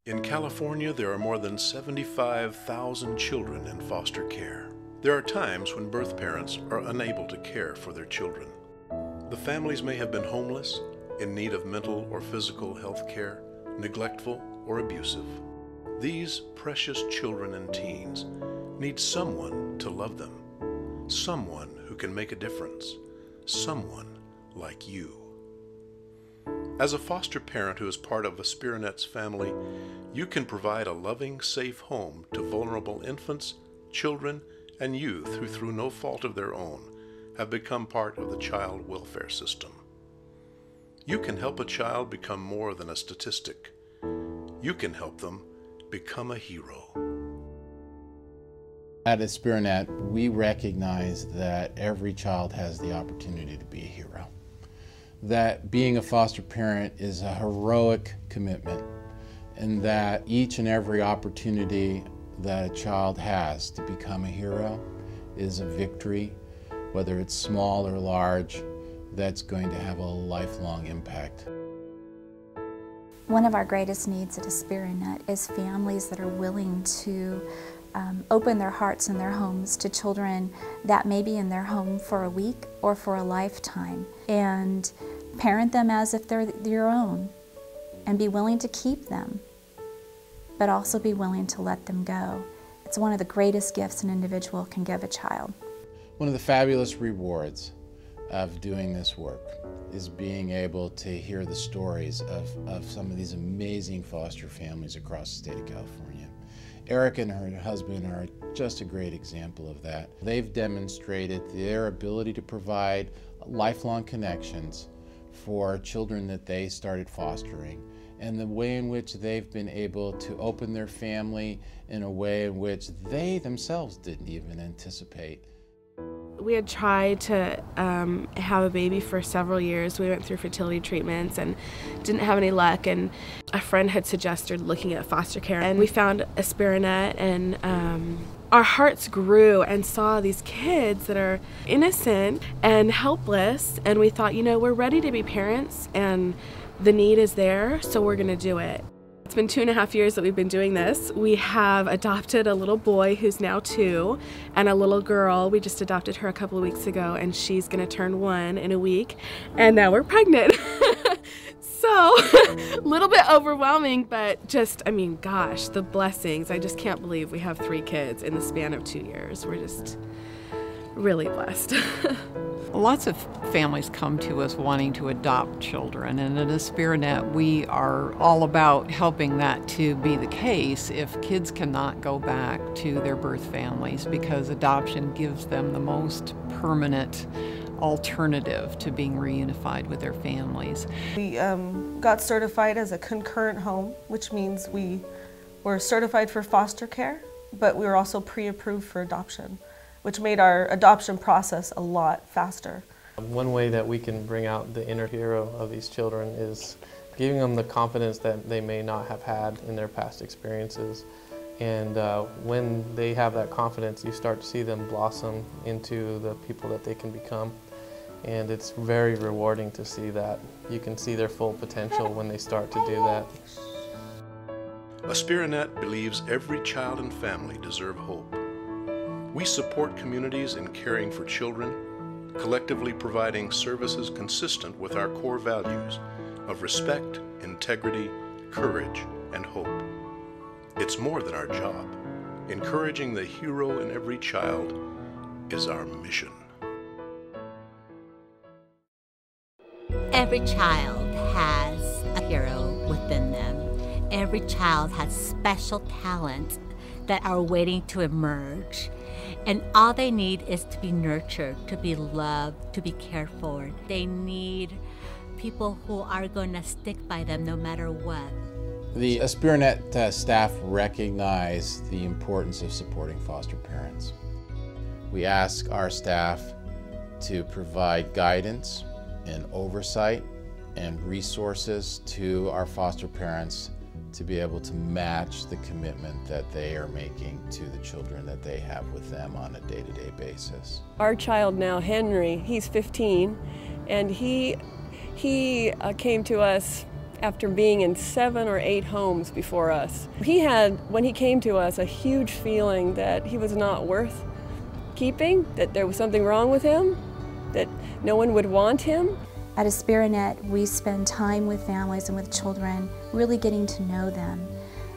In California, there are more than 75,000 children in foster care. There are times when birth parents are unable to care for their children. The families may have been homeless, in need of mental or physical health care, neglectful or abusive. These precious children and teens need someone to love them, someone who can make a difference, someone like you. As a foster parent who is part of Aspiranet's family, you can provide a loving, safe home to vulnerable infants, children, and youth who, through no fault of their own, have become part of the child welfare system. You can help a child become more than a statistic. You can help them become a hero. At Aspiranet, we recognize that every child has the opportunity to be a hero. That being a foster parent is a heroic commitment, and that each and every opportunity that a child has to become a hero is a victory, whether it's small or large, that's going to have a lifelong impact. One of our greatest needs at Aspiranet is families that are willing to open their hearts and their homes to children that may be in their home for a week or for a lifetime, and parent them as if they're your own, and be willing to keep them, but also be willing to let them go. It's one of the greatest gifts an individual can give a child. One of the fabulous rewards of doing this work is being able to hear the stories of some of these amazing foster families across the state of California. Erica and her husband are just a great example of that. They've demonstrated their ability to provide lifelong connections for children that they started fostering, and the way in which they've been able to open their family in a way in which they themselves didn't even anticipate. We had tried to have a baby for several years. We went through fertility treatments and didn't have any luck, and a friend had suggested looking at foster care, and we found Aspiranet, and our hearts grew and saw these kids that are innocent and helpless, and we thought, you know, we're ready to be parents and the need is there, so we're gonna do it. It's been 2.5 years that we've been doing this. We have adopted a little boy who's now 2 and a little girl. We just adopted her a couple of weeks ago, and she's gonna turn 1 in a week, and now we're pregnant. So, a little bit overwhelming, but just, I mean, gosh, the blessings. I just can't believe we have 3 kids in the span of 2 years. We're just really blessed. Lots of families come to us wanting to adopt children, and at Aspiranet we are all about helping that to be the case if kids cannot go back to their birth families, because adoption gives them the most permanent alternative to being reunified with their families. We got certified as a concurrent home, which means we were certified for foster care, but we were also pre-approved for adoption, which made our adoption process a lot faster. One way that we can bring out the inner hero of these children is giving them the confidence that they may not have had in their past experiences. And when they have that confidence, you start to see them blossom into the people that they can become. And it's very rewarding to see that. You can see their full potential when they start to do that. Aspiranet believes every child and family deserve hope. We support communities in caring for children, collectively providing services consistent with our core values of respect, integrity, courage, and hope. It's more than our job. Encouraging the hero in every child is our mission. Every child has a hero within them. Every child has special talents that are waiting to emerge. And all they need is to be nurtured, to be loved, to be cared for. They need people who are going to stick by them no matter what. The Aspiranet staff recognize the importance of supporting foster parents. We ask our staff to provide guidance and oversight and resources to our foster parents to be able to match the commitment that they are making to the children that they have with them on a day-to-day basis. Our child now, Henry, he's 15, and he came to us after being in 7 or 8 homes before us. He had, when he came to us, a huge feeling that he was not worth keeping, that there was something wrong with him, that no one would want him. At Aspiranet, we spend time with families and with children, really getting to know them,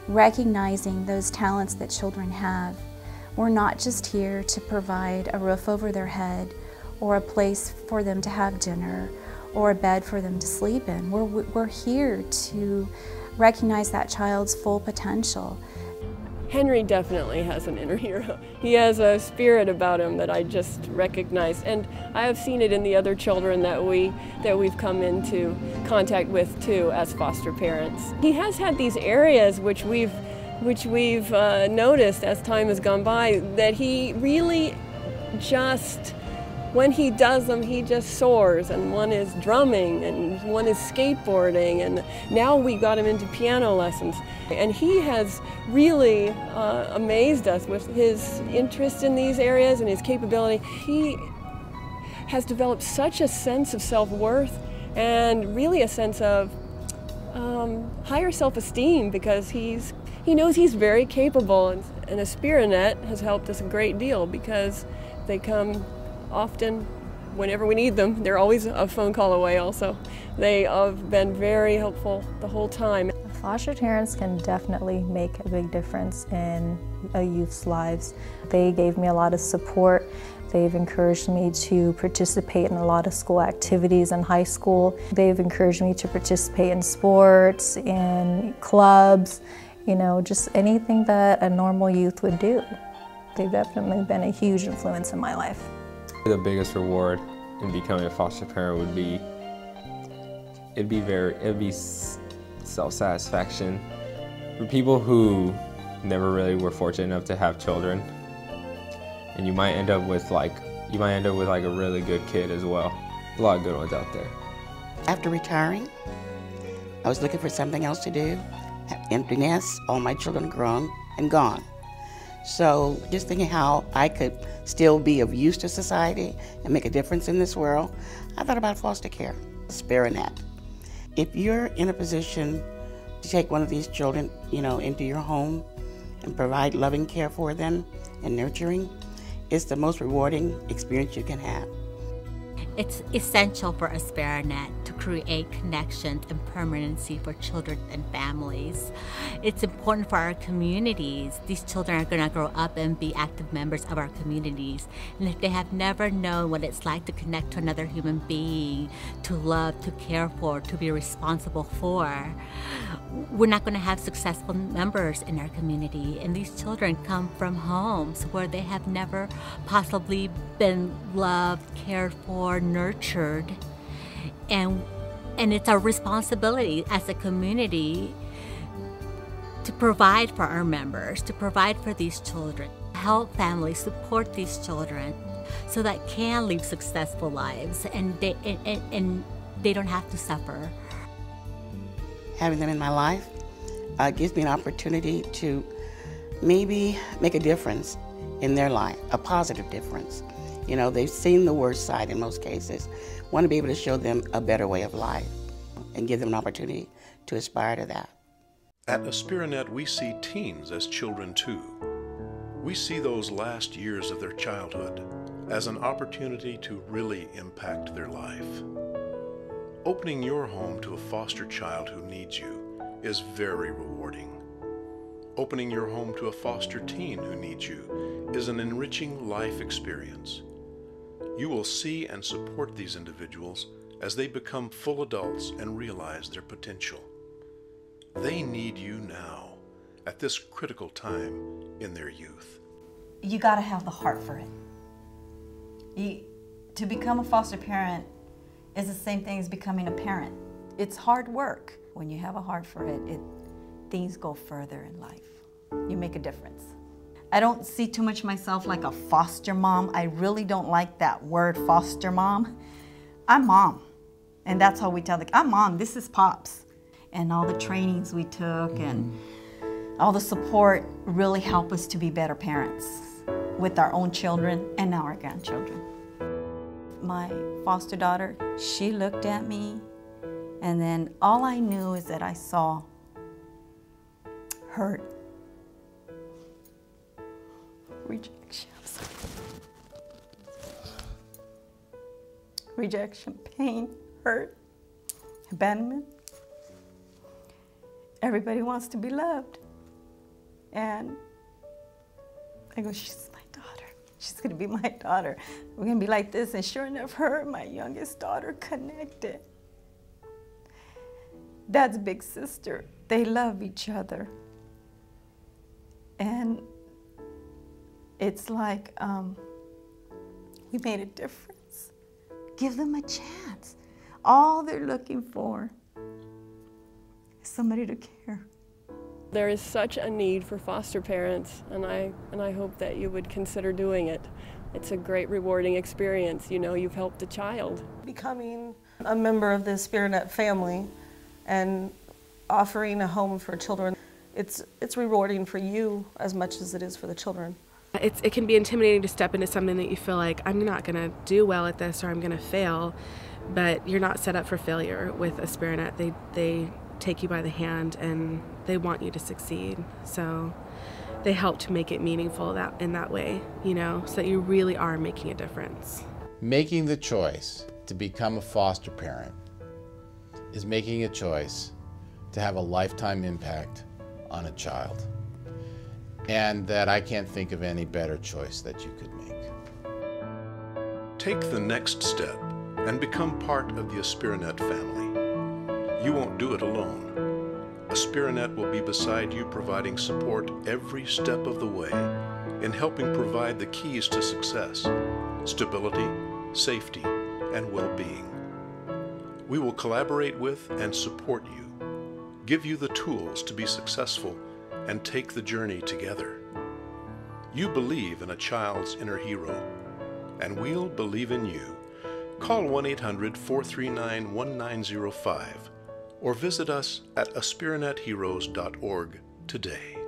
recognizing those talents that children have. We're not just here to provide a roof over their head or a place for them to have dinner or a bed for them to sleep in. We're here to recognize that child's full potential. Henry definitely has an inner hero. He has a spirit about him that I just recognize, and I have seen it in the other children that we've come into contact with too as foster parents. He has had these areas which we've noticed as time has gone by, that he really just, when he does them, he just soars, and one is drumming and one is skateboarding, and now we got him into piano lessons. And he has really amazed us with his interest in these areas and his capability. He has developed such a sense of self-worth and really a sense of higher self-esteem, because he knows he's very capable, and Aspiranet has helped us a great deal because they come often whenever we need them. They're always a phone call away also. They have been very helpful the whole time. Foster parents can definitely make a big difference in a youth's lives. They gave me a lot of support. They've encouraged me to participate in a lot of school activities in high school. They've encouraged me to participate in sports, in clubs, you know, just anything that a normal youth would do. They've definitely been a huge influence in my life. The biggest reward in becoming a foster parent would be, it'd be self-satisfaction. For people who never really were fortunate enough to have children, and you might end up with like a really good kid as well. A lot of good ones out there. After retiring, I was looking for something else to do. Empty nest, all my children grown and gone. So just thinking how I could still be of use to society and make a difference in this world, I thought about foster care, Aspiranet. If you're in a position to take one of these children, you know, into your home and provide loving care for them and nurturing, it's the most rewarding experience you can have. It's essential for Aspiranet to create connections and permanency for children and families. It's important for our communities. These children are going to grow up and be active members of our communities. And if they have never known what it's like to connect to another human being, to love, to care for, to be responsible for, we're not going to have successful members in our community. And these children come from homes where they have never possibly been loved, cared for, nurtured, and it's our responsibility as a community to provide for our members, to provide for these children, help families support these children so that can live successful lives and they don't have to suffer. Having them in my life gives me an opportunity to maybe make a difference in their life, a positive difference. You know, they've seen the worst side in most cases. Want to be able to show them a better way of life and give them an opportunity to aspire to that. At Aspiranet, we see teens as children too. We see those last years of their childhood as an opportunity to really impact their life. Opening your home to a foster child who needs you is very rewarding. Opening your home to a foster teen who needs you is an enriching life experience. You will see and support these individuals as they become full adults and realize their potential. They need you now, at this critical time in their youth. You gotta have the heart for it. To become a foster parent is the same thing as becoming a parent. It's hard work. When you have a heart for it, things go further in life. You make a difference. I don't see too much myself like a foster mom. I really don't like that word, foster mom. I'm mom, and that's how we tell I'm mom, this is Pops. And all the trainings we took and all the support really help us to be better parents with our own children and now our grandchildren. My foster daughter, she looked at me And then all I knew is that I saw hurt, rejection, pain, hurt, abandonment. Everybody wants to be loved. And I go, she's my daughter. She's gonna be my daughter. We're gonna be like this. And sure enough, her and my youngest daughter connected. Dad's big sister, they love each other. And it's like we made a difference. Give them a chance. All they're looking for is somebody to care. There is such a need for foster parents, and I hope that you would consider doing it. It's a great, rewarding experience. You know, you've helped a child. Becoming a member of the Aspiranet family and offering a home for children, it's rewarding for you as much as it is for the children. It can be intimidating to step into something that you feel like, I'm not going to do well at this or I'm going to fail, but you're not set up for failure with Aspiranet. They take you by the hand and they want you to succeed. So they help to make it meaningful in that way, you know, so that you really are making a difference. Making the choice to become a foster parent is making a choice to have a lifetime impact on a child. And that I can't think of any better choice that you could make. Take the next step and become part of the Aspiranet family. You won't do it alone. Aspiranet will be beside you, providing support every step of the way in helping provide the keys to success, stability, safety, and well-being. We will collaborate with and support you, give you the tools to be successful, and take the journey together. You believe in a child's inner hero, and we'll believe in you. Call 1-800-439-1905 or visit us at aspiranetheroes.org today.